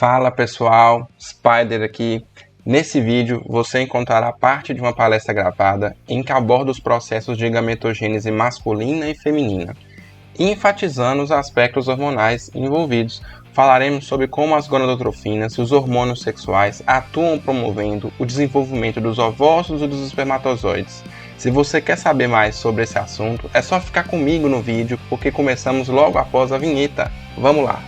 Fala pessoal, Spider aqui. Nesse vídeo você encontrará parte de uma palestra gravada em que aborda os processos de gametogênese masculina e feminina. Enfatizando os aspectos hormonais envolvidos, falaremos sobre como as gonadotrofinas e os hormônios sexuais atuam promovendo o desenvolvimento dos ovócitos e dos espermatozoides. Se você quer saber mais sobre esse assunto, é só ficar comigo no vídeo, porque começamos logo após a vinheta. Vamos lá!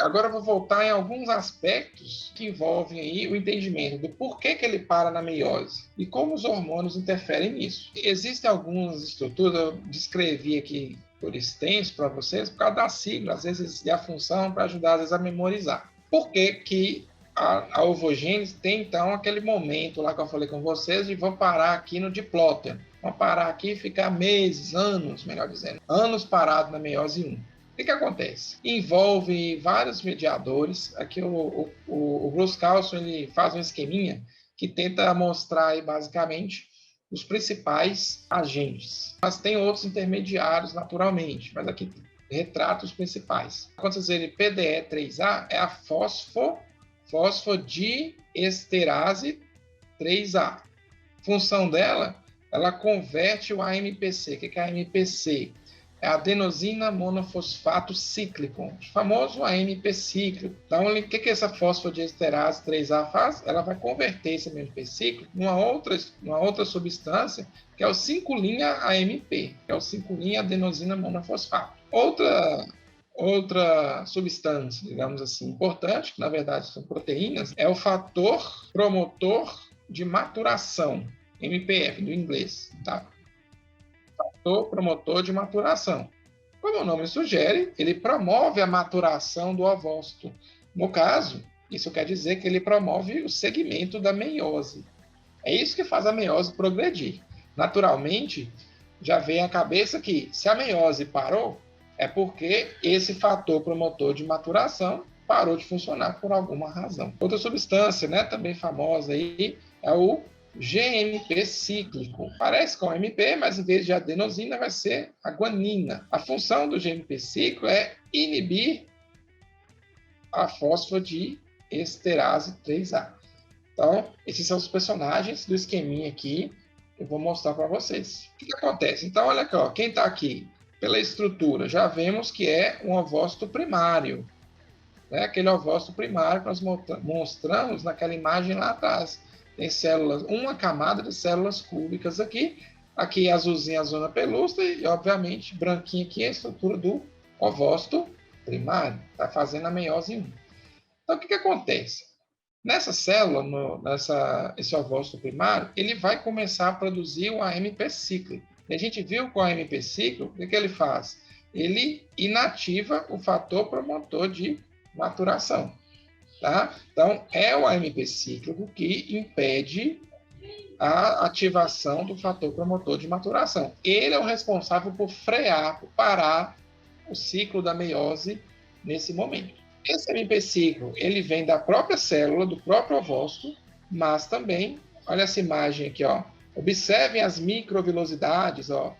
Agora eu vou voltar em alguns aspectos que envolvem aí o entendimento do porquê que ele para na meiose e como os hormônios interferem nisso. Existem algumas estruturas, eu descrevi aqui por extenso para vocês, por causa da sigla, às vezes, e a função para ajudar, às vezes, a memorizar. Por que a ovogênese tem, então, aquele momento lá que eu falei com vocês de vou parar aqui no diplóteno. Vou parar aqui e ficar meses, anos, melhor dizendo, anos parado na meiose 1. O que acontece? Envolve vários mediadores. Aqui o Bruce Carlson ele faz um esqueminha que tenta mostrar aí, basicamente os principais agentes. Mas tem outros intermediários naturalmente, mas aqui retrata os principais. Quando vocês verem PDE3A, é a fosfodiesterase 3A. Função dela, ela converte o AMPC. O que é AMPC? É adenosina monofosfato cíclico, o famoso AMP cíclico. Então, o que essa fosfodiesterase 3A faz? Ela vai converter esse AMP cíclico numa outra substância, que é o 5'-AMP, que é o 5'-adenosina monofosfato. Outra substância, digamos assim, importante, que na verdade são proteínas, é o fator promotor de maturação, MPF, do inglês, tá? Promotor de maturação. Como o nome sugere, ele promove a maturação do ovócito. No caso, isso quer dizer que ele promove o segmento da meiose. É isso que faz a meiose progredir. Naturalmente, já vem à cabeça que se a meiose parou, é porque esse fator promotor de maturação parou de funcionar por alguma razão. Outra substância, né, também famosa aí, é o GMP cíclico. Parece com MP, mas em vez de adenosina vai ser a guanina. A função do GMP cíclico é inibir a fosfodiesterase 3A. Então, esses são os personagens do esqueminha aqui que eu vou mostrar para vocês. O que acontece? Então, olha aqui, ó, quem está aqui pela estrutura, já vemos que é um ovócito primário. Né? Aquele ovócito primário que nós mostramos naquela imagem lá atrás. Tem células, uma camada de células cúbicas aqui azulzinha a zona pelúcida e, obviamente, branquinha aqui é a estrutura do ovócito primário, está fazendo a meiose 1. Então, o que acontece? Nessa célula, esse ovócito primário, ele vai começar a produzir o AMP cíclico. E a gente viu com o AMP cíclico, o que ele faz? Ele inativa o fator promotor de maturação. Tá? Então, é o AMP cíclico que impede a ativação do fator promotor de maturação. Ele é o responsável por frear, por parar o ciclo da meiose nesse momento. Esse AMP cíclico, ele vem da própria célula, do próprio ovócito, mas também, olha essa imagem aqui, ó. Observem as microvilosidades, ó,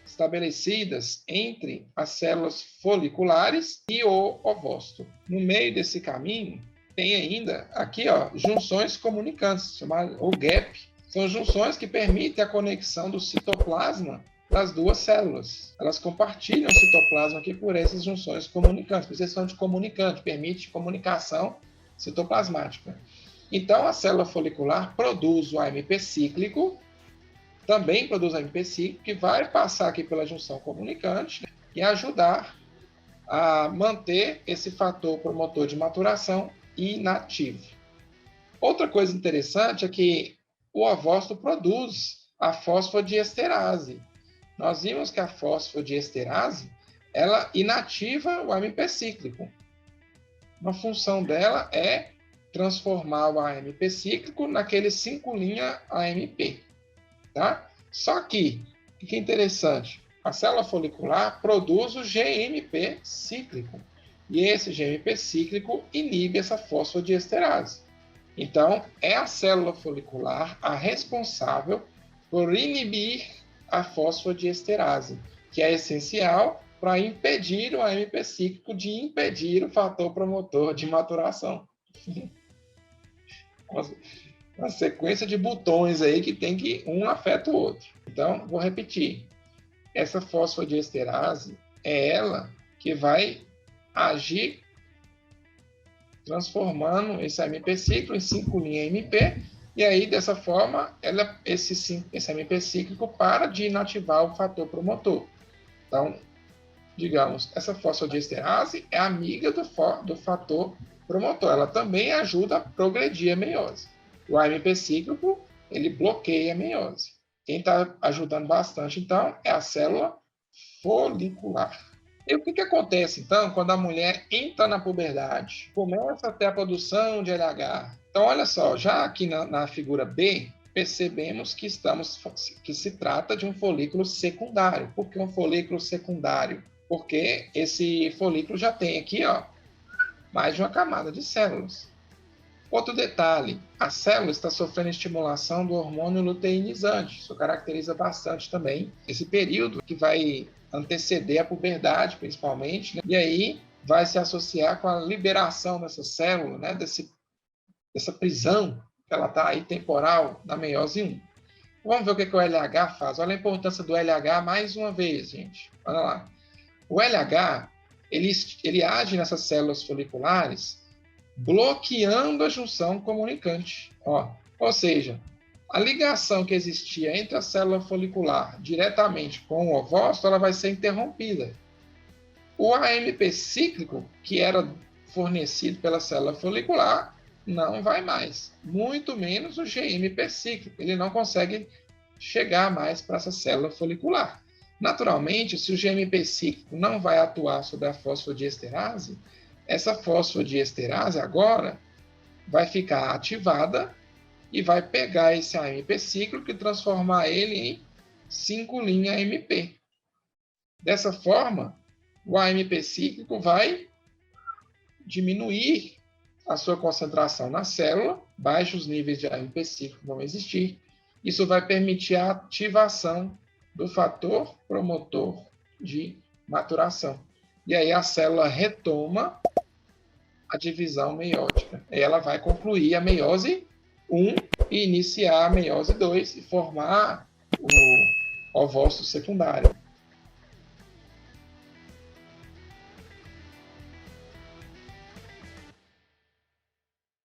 estabelecidas entre as células foliculares e o ovócito. No meio desse caminho, tem ainda aqui, ó, junções comunicantes, chamadas ou gap. São junções que permitem a conexão do citoplasma das duas células. Elas compartilham o citoplasma aqui por essas junções comunicantes. Por isso são de comunicante, permite comunicação citoplasmática. Então, a célula folicular produz o AMP cíclico, também produz o AMP cíclico, que vai passar aqui pela junção comunicante, né, e ajudar a manter esse fator promotor de maturação inativo. Outra coisa interessante é que o ovócito produz a fosfodiesterase. Nós vimos que a fosfodiesterase, ela inativa o AMP cíclico. Uma função dela é transformar o AMP cíclico naquele 5'-AMP. Tá? Só que, o que é interessante, a célula folicular produz o GMP cíclico. E esse GMP cíclico inibe essa fosfodiesterase. Então, é a célula folicular a responsável por inibir a fosfodiesterase, que é essencial para impedir o AMP cíclico de impedir o fator promotor de maturação. Uma sequência de botões aí que tem que um afeta o outro. Então, vou repetir. Essa fosfodiesterase é ela que vai agir transformando esse AMP cíclico em 5' AMP, e aí, dessa forma, esse AMP cíclico para de inativar o fator promotor. Então, digamos, essa fosfodiesterase é amiga do fator promotor. Ela também ajuda a progredir a meiose. O AMP cíclico, ele bloqueia a meiose. Quem está ajudando bastante, então, é a célula folicular. E o que acontece, então, quando a mulher entra na puberdade? Começa a ter a produção de LH. Então, olha só, já aqui na figura B, percebemos que se trata de um folículo secundário. Por que um folículo secundário? Porque esse folículo já tem aqui, ó, mais de uma camada de células. Outro detalhe, a célula está sofrendo estimulação do hormônio luteinizante. Isso caracteriza bastante também esse período que vai anteceder a puberdade, principalmente, né? E aí vai se associar com a liberação dessa célula, né? Dessa prisão que ela está aí temporal na meiose 1. Vamos ver o que o LH faz. Olha a importância do LH mais uma vez, gente. Olha lá. O LH, ele age nessas células foliculares bloqueando a junção comunicante. Ou seja, a ligação que existia entre a célula folicular diretamente com o ovócito, ela vai ser interrompida. O AMP cíclico, que era fornecido pela célula folicular, não vai mais. Muito menos o GMP cíclico. Ele não consegue chegar mais para essa célula folicular. Naturalmente, se o GMP cíclico não vai atuar sobre a fosfodiesterase, essa fosfodiesterase agora vai ficar ativada e vai pegar esse AMP cíclico e transformar ele em 5' AMP. Dessa forma, o AMP cíclico vai diminuir a sua concentração na célula, baixos níveis de AMP cíclico vão existir. Isso vai permitir a ativação do fator promotor de maturação. E aí a célula retoma a divisão meiótica. Ela vai concluir a meiose 1 e iniciar a meiose 2 e formar o ovócito secundário.